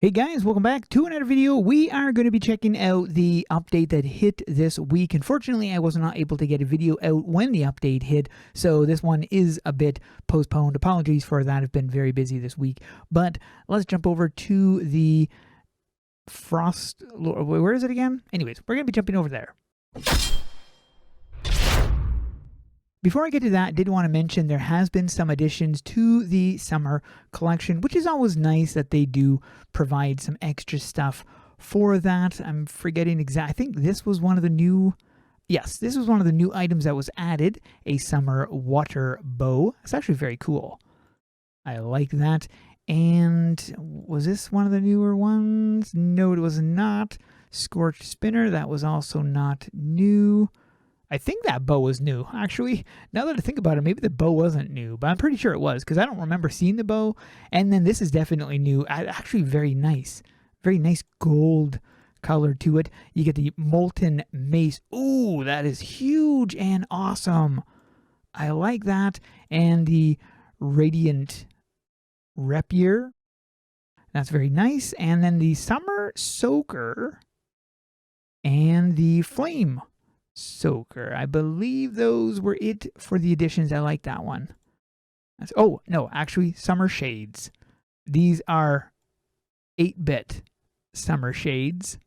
Hey guys, welcome back to another video. We are going to be checking out the update that hit this week. Unfortunately, I was not able to get a video out when the update hit, so this one is a bit postponed. Apologies for that. I've been very busy this week. But let's jump over to the Frost... Where is it again? Anyways, we're going to be jumping over there. Before I get to that, I did want to mention there has been some additions to the summer collection, which is always nice that they do provide some extra stuff for that. I'm forgetting exactly. I think this was one of the new... Yes, this was one of the new items that was added, a summer water bow. It's actually very cool. I like that. And was this one of the newer ones? No, it was not. Scorched spinner, that was also not new. I think that bow was new, actually. Now that I think about it, maybe the bow wasn't new, but I'm pretty sure it was because I don't remember seeing the bow. And then this is definitely new. Actually, very nice. Very nice gold color to it. You get the molten mace. Ooh, that is huge and awesome. I like that. And the radiant rapier. That's very nice. And then the summer soaker and the flame soaker. I believe those were it for the additions. I like that one. Oh, no, actually, summer shades. These are 8-bit summer shades.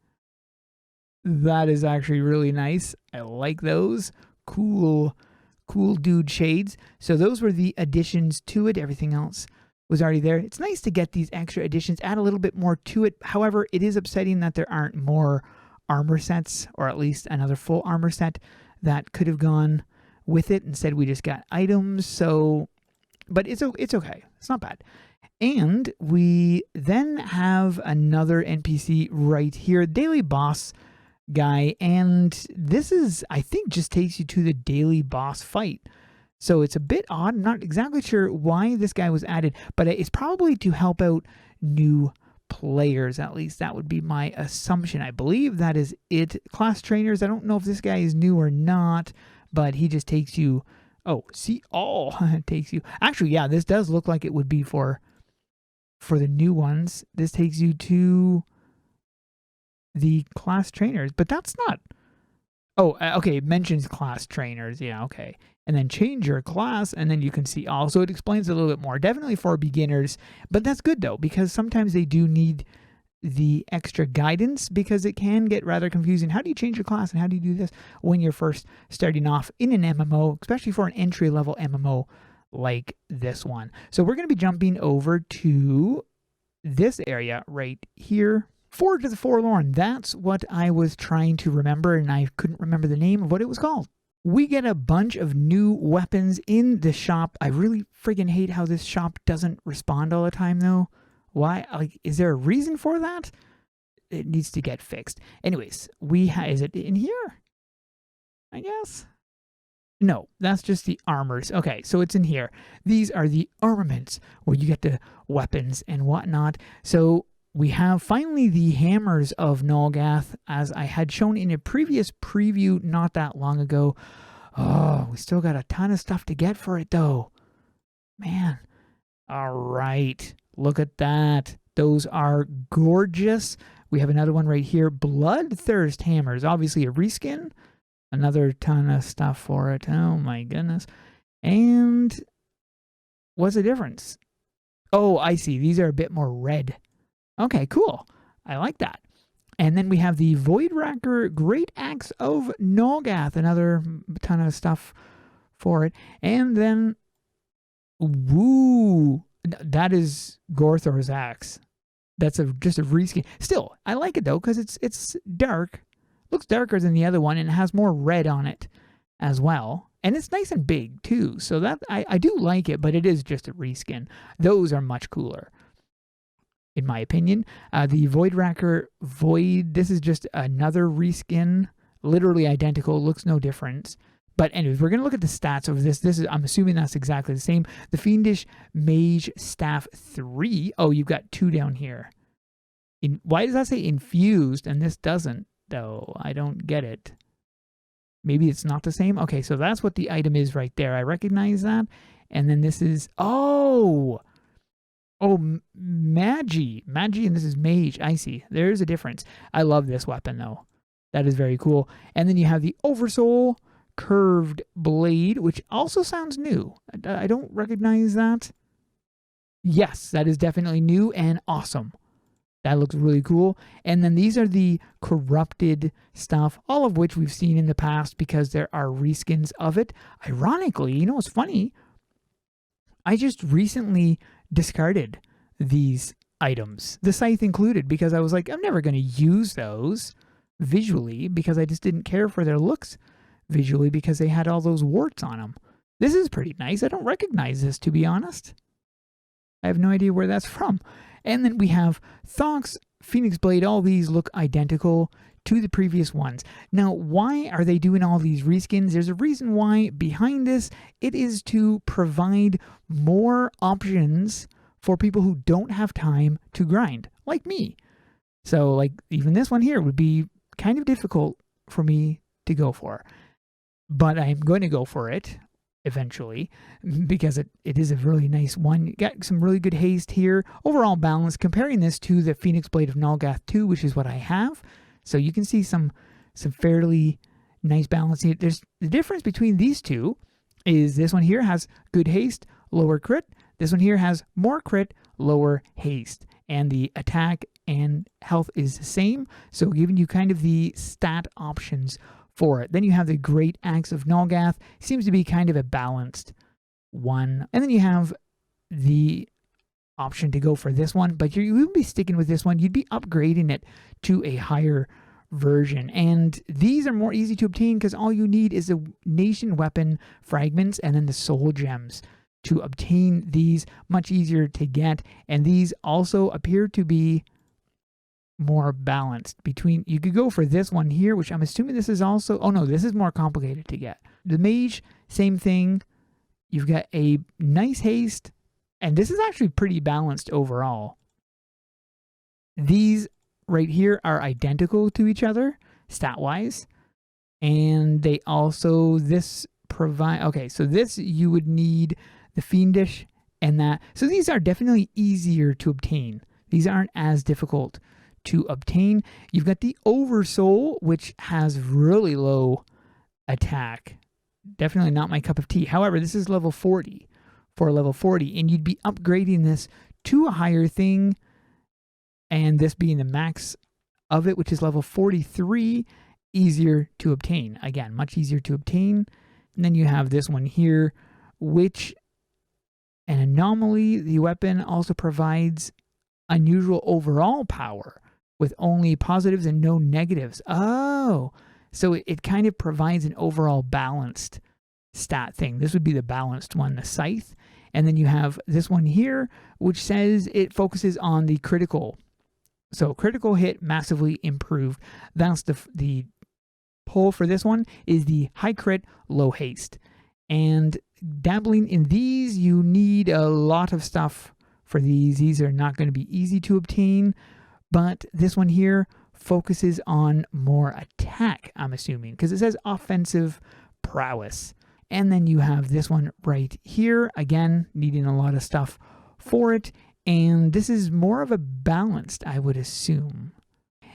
That is actually really nice. I like those. Cool dude shades. So those were the additions to it. Everything else was already there. It's nice to get these extra additions, add a little bit more to it. However, it is upsetting that there aren't more armor sets, or at least another full armor set that could have gone with it. Instead, we just got items. So, but it's okay. It's not bad. And we then have another NPC right here, daily boss guy, and this is, I think, just takes you to the daily boss fight. So it's a bit odd. I'm not exactly sure why this guy was added, but it's probably to help out new players. At least that would be my assumption. I believe that is it. Class trainers, I don't know if this guy is new or not, but he just takes you... Oh, see all. Takes you... Actually, yeah, this does look like it would be for the new ones. This takes you to the class trainers, but that's not... Oh, okay, it mentions class trainers. Yeah, okay. And then change your class, and then you can see all. So it explains a little bit more. Definitely for beginners, but that's good, though, because sometimes they do need the extra guidance because it can get rather confusing. How do you change your class, and how do you do this when you're first starting off in an MMO, especially for an entry-level MMO like this one? So we're going to be jumping over to this area right here. Forge of the Forlorn, that's what I was trying to remember, and I couldn't remember the name of what it was called. We get a bunch of new weapons in the shop. I really friggin' hate how this shop doesn't respond all the time, though. Why? Like, is there a reason for that? It needs to get fixed. Anyways, is it in here? I guess. No, that's just the armors. Okay, so it's in here. These are the armaments where you get the weapons and whatnot. So we have finally the hammers of Nulgath, as I had shown in a previous preview not that long ago. Oh, we still got a ton of stuff to get for it, though. Man. All right. Look at that. Those are gorgeous. We have another one right here. Bloodthirst hammers. Obviously a reskin. Another ton of stuff for it. Oh, my goodness. And what's the difference? Oh, I see. These are a bit more red. Okay, cool. I like that. And then we have the Voidracker Great Axe of Nulgath. Another ton of stuff for it. And then, woo, that is Gorthor's axe. That's just a reskin. Still, I like it though because it's dark. Looks darker than the other one, and it has more red on it as well. And it's nice and big too. So that I do like it, but it is just a reskin. Those are much cooler, in my opinion. The Voidracker Void, this is just another reskin, literally identical, looks no difference. But anyways, we're going to look at the stats of this. I'm assuming that's exactly the same. The Fiendish Mage Staff 3. Oh, you've got 2 down here. Why does that say infused and this doesn't, though? I don't get it. Maybe it's not the same? Okay, so that's what the item is right there. I recognize that. And then this is... Oh! Oh, Magi, and this is Mage. I see. There's a difference. I love this weapon though. That is very cool. And then you have the Oversoul curved blade, which also sounds new. I don't recognize that. Yes, that is definitely new and awesome. That looks really cool. And then these are the corrupted stuff, all of which we've seen in the past because there are reskins of it. Ironically, you know what's funny? I just recently discarded these items, the scythe included, because I was like, I'm never going to use those visually because I just didn't care for their looks visually because they had all those warts on them. This is pretty nice. I don't recognize this, to be honest. I have no idea where that's from. And then we have Thox, Phoenix Blade. All these look identical to the previous ones. Now, why are they doing all these reskins? There's a reason why behind this. It is to provide more options for people who don't have time to grind, like me. So, like, even this one here would be kind of difficult for me to go for. But I'm going to go for it eventually because it is a really nice one. You got some really good haste here. Overall balance, comparing this to the Phoenix Blade of Nulgath 2, which is what I have. So you can see some fairly nice balance here. There's the difference between these two is this one here has good haste, lower crit. This one here has more crit, lower haste. And the attack and health is the same. So giving you kind of the stat options for it. Then you have the Great Axe of Nulgath. Seems to be kind of a balanced one. And then you have the option to go for this one, but you wouldn't be sticking with this one. You'd be upgrading it to a higher version. And these are more easy to obtain because all you need is the nation weapon fragments and then the soul gems to obtain these. Much easier to get. And these also appear to be more balanced between, you could go for this one here, which I'm assuming this is also, oh no, this is more complicated to get. The mage, same thing. You've got a nice haste, and this is actually pretty balanced overall. These right here are identical to each other stat-wise, and they also, this provide, okay, so this you would need the fiendish and that. So these are definitely easier to obtain. These aren't as difficult to obtain. You've got the Oversoul, which has really low attack. Definitely not my cup of tea. However, this is level 40 for level 40, and you'd be upgrading this to a higher thing, and this being the max of it, which is level 43, easier to obtain. Again, much easier to obtain. And then you have this one here, which an anomaly. The weapon also provides unusual overall power with only positives and no negatives. Oh, so it kind of provides an overall balanced stat thing. This would be the balanced one, the scythe. And then you have this one here, which says it focuses on the critical. So critical hit massively improved. That's the pull for this one is the high crit, low haste. And dabbling in these, you need a lot of stuff for these. These are not going to be easy to obtain, but this one here focuses on more attack, I'm assuming, because it says offensive prowess. And then you have this one right here, again, needing a lot of stuff for it. And this is more of a balanced, I would assume.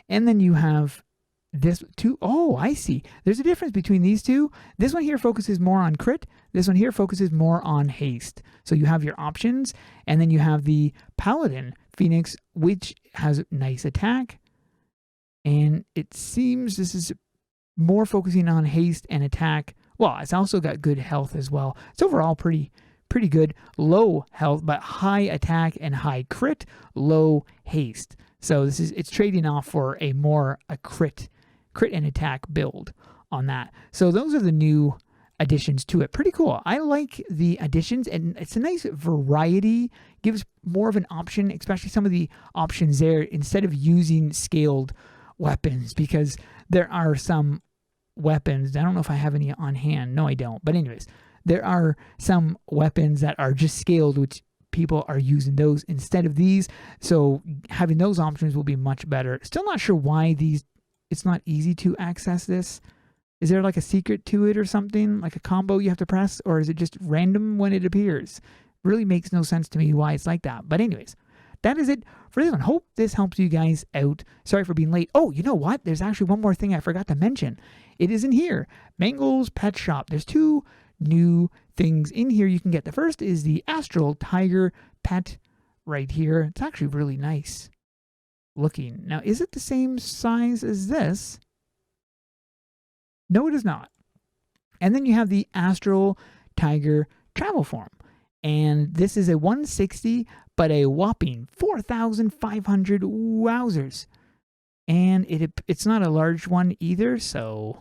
And then you have this two. Oh, I see. There's a difference between these two. This one here focuses more on crit. This one here focuses more on haste. So you have your options, and then you have the Paladin Phoenix, which has nice attack. And it seems this is more focusing on haste and attack. Well, it's also got good health as well. It's overall pretty good. Low health, but high attack and high crit, low haste. So it's trading off for a crit and attack build on that. So those are the new additions to it. Pretty cool. I like the additions, and it's a nice variety. Gives more of an option, especially some of the options there, instead of using scaled weapons, because there are some weapons. I don't know if I have any on hand. No, I don't. But anyways, there are some weapons that are just scaled, which people are using those instead of these. So having those options will be much better. Still not sure why it's not easy to access this. Is there like a secret to it or something? Like a combo you have to press? Or is it just random when it appears? Really makes no sense to me why it's like that. But anyways, that is it for this one. Hope this helps you guys out. Sorry for being late. Oh, you know what? There's actually one more thing I forgot to mention. It is in here. Mango's Pet Shop. There's 2 new things in here you can get. The first is the Astral Tiger Pet right here. It's actually really nice looking. Now, is it the same size as this? No, it is not. And then you have the Astral Tiger Travel Form. And this is a 160, but a whopping 4,500 wowzers. And it's not a large one either, so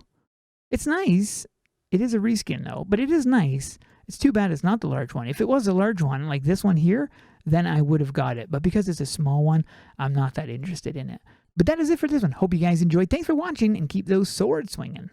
it's nice. It is a reskin though, but it is nice. It's too bad it's not the large one. If it was a large one, like this one here, then I would have got it. But because it's a small one, I'm not that interested in it. But that is it for this one. Hope you guys enjoyed. Thanks for watching, and keep those swords swinging.